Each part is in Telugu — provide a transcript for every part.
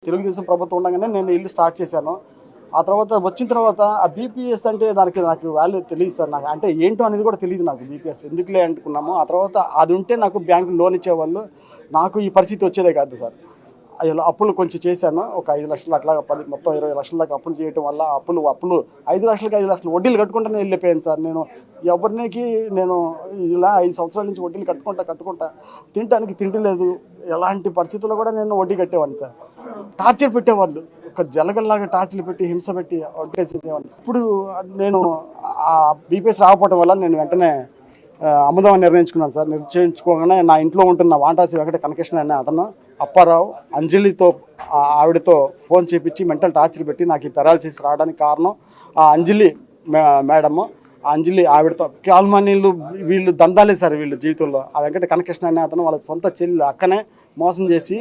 తెలుగుదేశం ప్రభుత్వం ఉండగానే నేను ఇల్లు స్టార్ట్ చేశాను. ఆ తర్వాత వచ్చిన తర్వాత ఆ బీపీఎస్ అంటే నాకు వాల్యూ తెలియదు సార్. నాకు అంటే ఏంటో అనేది కూడా తెలియదు నాకు. బీపీఎస్ ఎందుకులే అనుకున్నాము. ఆ తర్వాత అది ఉంటే నాకు బ్యాంకు లోన్ ఇచ్చేవాళ్ళు. నాకు ఈ పరిస్థితి వచ్చేదే కాదు సార్. అప్పులు కొంచెం చేశాను. ఒక 5 లక్షలు అట్లా మొత్తం 20 లక్షల దాకా అప్పులు చేయటం వల్ల అప్పులు 5 లక్షలకి 5 లక్షలు వడ్డీలు కట్టుకుంటూనే వెళ్ళిపోయాను సార్. ఎవరికి నేను ఇలా 5 సంవత్సరాల నుంచి వడ్డీలు కట్టుకుంటా తినడానికి తిండి లేదు. ఎలాంటి పరిస్థితుల్లో కూడా నేను వడ్డీ కట్టేవాడిని సార్. టార్చర్ పెట్టేవాళ్ళు. ఒక జలగల్లాగా టార్చర్లు పెట్టి హింస పెట్టి వడ్డేసేసేవాడిని. ఇప్పుడు నేను ఆ బీపీఎస్ రాకపోవడం వల్ల నేను వెంటనే అమ్ముదామని నిర్ణయించుకున్నాను సార్. నిశ్చయించుకోగానే నా ఇంట్లో ఉంటున్న వాంటాసి వెంకట కనకృష్ణ అనే అతను అప్పారావు అంజలితో ఆవిడతో ఫోన్ చేపించి మెంటల్ టార్చర్ పెట్టి నాకు ఈ పెరాలసిస్ రావడానికి కారణం ఆ అంజలి మేడము. ఆ అంజలి ఆవిడతో కాల్మనీలు వీళ్ళు దందాలే సార్ వీళ్ళు జీవితంలో. ఆ వెంకట కనకృష్ణ అనే అతను వాళ్ళ సొంత చెల్లి అక్కనే మోసం చేసి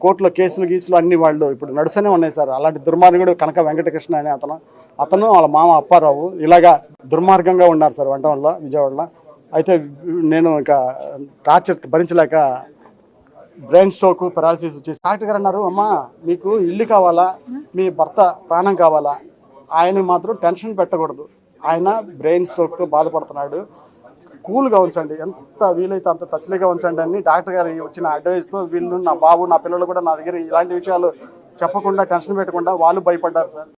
కోర్టులో కేసులు అన్ని వాళ్ళు ఇప్పుడు నడుస్తూనే ఉన్నాయి సార్. అలాంటి దుర్మార్గుడు కనక వెంకటకృష్ణ అనే అతను వాళ్ళ మామ అప్పారావు ఇలాగా దుర్మార్గంగా ఉన్నారు సార్ వంటవల్ల విజయవాడలో. అయితే నేను ఇంకా టార్చర్ భరించలేక బ్రెయిన్ స్ట్రోక్ పెరాలసిస్ వచ్చేసి డాక్టర్ గారు అన్నారు, అమ్మా మీకు ఇల్లు కావాలా, మీ భర్త ప్రాణం కావాలా, ఆయన మాత్రం టెన్షన్ పెట్టకూడదు, ఆయన బ్రెయిన్ స్ట్రోక్తో బాధపడుతున్నాడు, కూల్గా ఉంచండి, ఎంత వీలైతే అంత తసలీగా ఉంచండి అని డాక్టర్ గారు వచ్చిన అడ్వైస్తో వీళ్ళు నా బాబు నా పిల్లలు కూడా నా దగ్గర ఇలాంటి విషయాలు చెప్పకుండా టెన్షన్ పెట్టకుండా వాళ్ళు భయపడ్డారు సార్.